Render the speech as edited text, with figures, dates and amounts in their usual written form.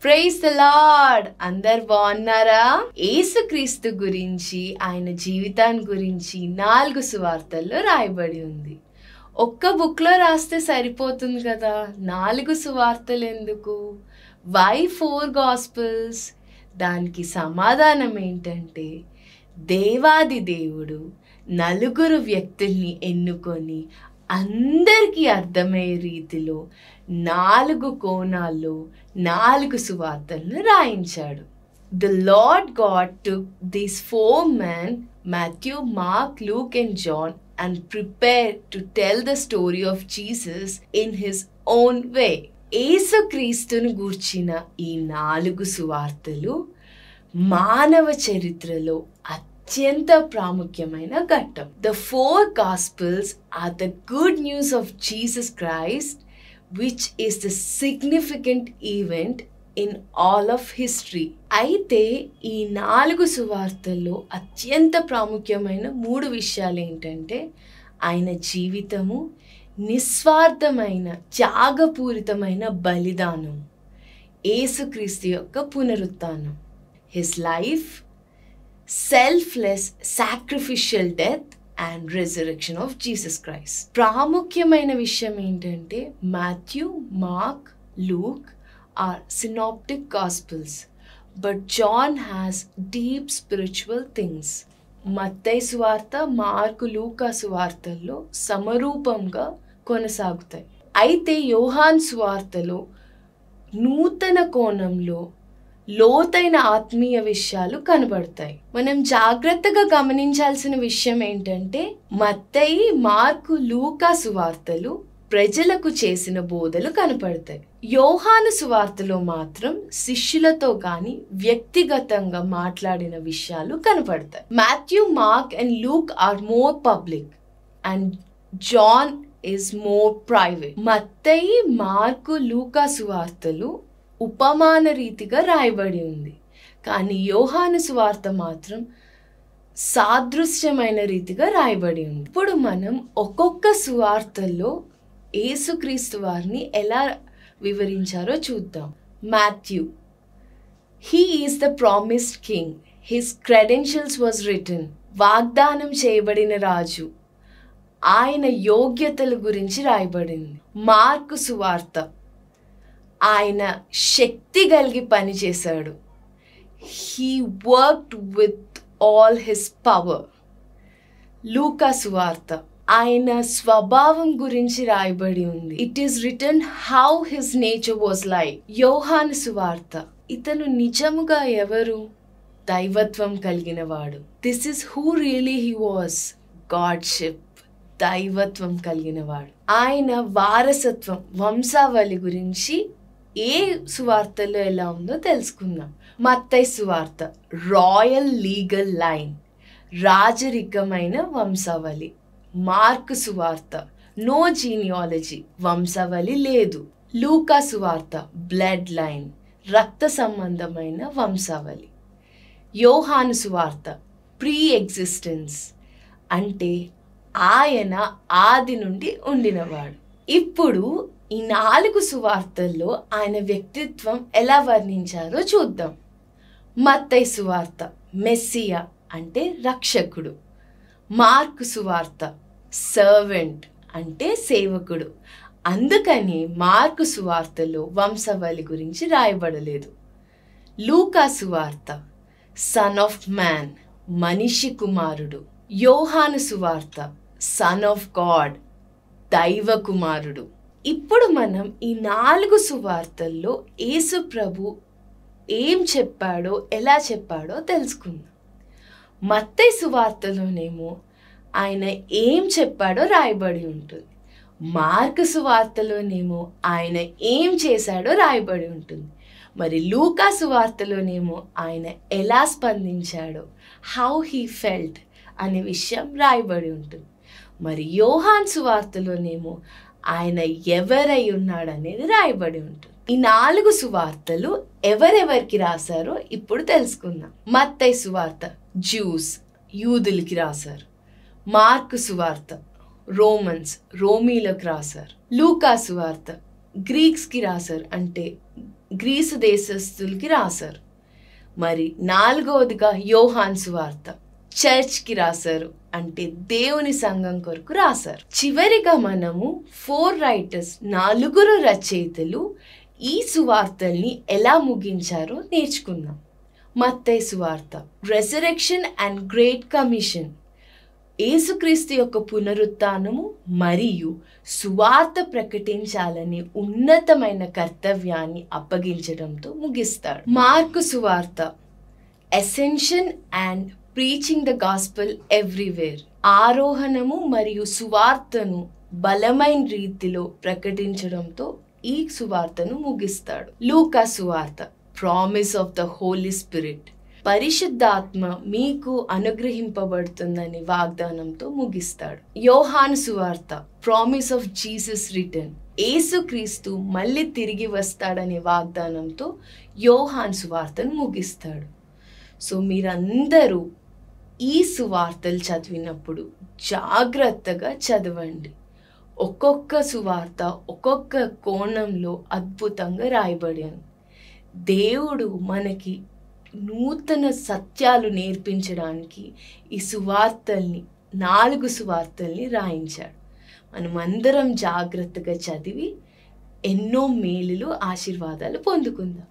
Praise the lord. అందరు బాగున్నారా? యేసుక్రీస్తు గురించి, ఆయన జీవితాన్ని గురించి 4 సువార్తల్లో రాయబడి ఉంది. ఒక్క బుక్లో రాస్తే సరిపోతుంది కదా, 4 సువార్తలు ఎందుకు? Why 4 gospels? దానికి సమాధానం ఏంటంటే, దేవాది దేవుడు 4 వ్యక్తుల్ని ఎన్నుకొని అందరికీ అర్థమయ్యే రీతిలో 4 కోణాల్లో 4 సువార్తలను రాయించాడు. The Lord God took these 4 men, Matthew, Mark, Luke and John, and prepared to tell the story of Jesus in his own way. యేసుక్రీస్తును గూర్చిన ఈ 4 సువార్తలు మానవ చరిత్రలో అత్యంత ప్రాముఖ్యమైన ఘట్టం. The 4 Gospels are the good news of Jesus Christ, which is the significant event in all of history. అయితే ఈ 4 సువార్తల్లో అత్యంత ప్రాముఖ్యమైన 3 విషయాలు ఏంటంటే, ఆయన జీవితము, నిస్వార్థమైన త్యాగపూరితమైన బలిదానం, యేసుక్రీస్తు యొక్క పునరుత్థానం, his life, selfless sacrificial death and resurrection of Jesus Christ. ప్రాముఖ్యమైన విషయం ఏంటంటే, Matthew, mark, Luke are synoptic gospels, but John has deep spiritual things. మత్తయి సువార్త, మార్కు, లూకా సువార్తల్లో సమరూపంగా కొనసాగుతాయి. అయితే యోహాన్ సువార్తలో నూతన కోణంలో లోతైన ఆత్మీయ విషయాలు కనబడతాయి. మనం జాగ్రత్తగా గమనించాల్సిన విషయం ఏంటంటే, మత్తయి, మార్కు, లూకా సువార్తలు ప్రజలకు చేసిన బోధలు కనపడతాయి. యోహాను సువార్తలో మాత్రం శిష్యులతో గాని వ్యక్తిగతంగా మాట్లాడిన విషయాలు కనపడతాయి. Matthew, Mark and Luke are more public and John is more private. Mattayi, Marku, Luka సువార్తలు ఉపమాన రీతిగా రాయబడి ఉంది, కానీ యోహాను సువార్త మాత్రం సాదృశ్యమైన రీతిగా రాయబడి ఉంది. ఇప్పుడు మనం ఒక్కొక్క సువార్తల్లో యేసుక్రీస్తు వారిని ఎలా వివరించారో చూద్దాం. Matthew, he is the promised king, his credentials was written. వాగ్దానం చేయబడిన రాజు, ఆయన యోగ్యతల గురించి రాయబడింది. మార్కు సువార్త, ఆయన శక్తి కలిగి పనిచేశాడు. He worked with all his power. లూకా సువార్త, ఆయన స్వభావం గురించి రాయబడి ఉంది. It is written how his nature was like. యోహాను సువార్త, ఇతను నిజముగా ఎవరు? దైవత్వం కలిగిన వాడు. This is who really he was, godship, దైవత్వం కలిగిన వాడు. ఆయన వారసత్వం, వంశావళి గురించి ఏ సువార్తలో ఎలా ఉందో తెలుసుకుందాం. మత్తయి సువార్త, రాయల్ లీగల్ లైన్, రాజరికమైన వంశావళి. మార్కు సువార్త, నో జీనియాలజీ, వంశావళి లేదు. లూకా సువార్త, బ్లడ్ లైన్, రక్త సంబంధమైన వంశావళి. యోహాను సువార్త, ప్రీ ఎగ్జిస్టెన్స్, అంటే ఆయన ఆది నుండి ఉండినవాడు. ఇప్పుడు ఈ 4 సువార్తల్లో ఆయన వ్యక్తిత్వం ఎలా వర్ణించారో చూద్దాం. మత్తయి సువార్త, మెస్సియా అంటే రక్షకుడు. మార్కు సువార్త, సర్వెంట్ అంటే సేవకుడు. అందుకని మార్కు సువార్తలో వంశావళి గురించి రాయబడలేదు. లూకా సువార్త, సన్ ఆఫ్ మ్యాన్, మనిషి కుమారుడు. యోహాను సువార్త, సన్ ఆఫ్ గాడ్, దైవ కుమారుడు. ఇప్పుడు మనం ఈ 4 సువార్తల్లో యేసు ప్రభు ఏం చెప్పాడో, ఎలా చెప్పాడో తెలుసుకుందాం. మత్తయి సువార్తలోనేమో ఆయన ఏం చెప్పాడో రాయబడి ఉంటుంది. మార్కు సువార్తలోనేమో ఆయన ఏం చేశాడో రాయబడి ఉంటుంది. మరి లూకా సువార్తలోనేమో ఆయన ఎలా స్పందించాడో, హౌ హీ ఫెల్ట్ అనే విషయం రాయబడి ఉంటుంది. మరి యోహాన్ సువార్తలోనేమో ఆయన ఎవరై ఉన్నాడనేది రాయబడి ఉంటుంది. ఈ 4 సువార్తలు ఎవరెవరికి రాశారో ఇప్పుడు తెలుసుకుందాం. మత్తయి సువార్త, జ్యూస్, యూదులకి రాశారు. మార్కు సువార్త, రోమన్స్, రోమీలకు రాశారు. లూకా సువార్త, గ్రీక్స్కి రాశారు, అంటే గ్రీసు దేశస్తులకి రాశారు. మరి 4వదిగా యోహాన్ సువార్త చర్చ్కి రాశారు, అంటే దేవుని సంఘం కొరకు రాశారు. చివరిగా మనము 4 రైటర్స్ 4 రచయితలు ఈ సువార్తల్ని ఎలా ముగించారో నేర్చుకుందాం. మత్తయి సువార్త, రెసరెక్షన్ అండ్ గ్రేట్ కమిషన్, యేసుక్రీస్తు యొక్క పునరుత్థానము మరియు సువార్త ప్రకటించాలని ఉన్నతమైన కర్తవ్యాన్ని అప్పగించడంతో ముగిస్తాడు. మార్కు సువార్త, ascension and preaching the gospel everywhere, ఆరోహణము మరియు సువార్తను బలమైన రీతిలో ప్రకటించడంతో ఈ సువార్తను ముగిస్తాడు. లూకా సువార్త, promise of the Holy Spirit, పరిశుద్ధాత్మ మీకు అనుగ్రహింపబడుతుందని వాగ్దానంతో ముగిస్తాడు. యోహాను సువార్త, ప్రామిస్ ఆఫ్ జీసస్ రిటర్న్, యేసుక్రీస్తు మళ్ళీ తిరిగి వస్తాడనే వాగ్దానంతో యోహాను సువార్తను ముగిస్తాడు. సో మీరందరూ ఈ సువార్తలు చదివినప్పుడు జాగ్రత్తగా చదవండి. ఒక్కొక్క సువార్త ఒక్కొక్క కోణంలో అద్భుతంగా రాయబడింది. దేవుడు మనకి నూతన సత్యాలు నేర్పించడానికి ఈ సువార్తల్ని 4 సువార్తల్ని రాయించాడు. మనమందరం జాగ్రత్తగా చదివి ఎన్నో మేలులు, ఆశీర్వాదాలు పొందుకుందాం.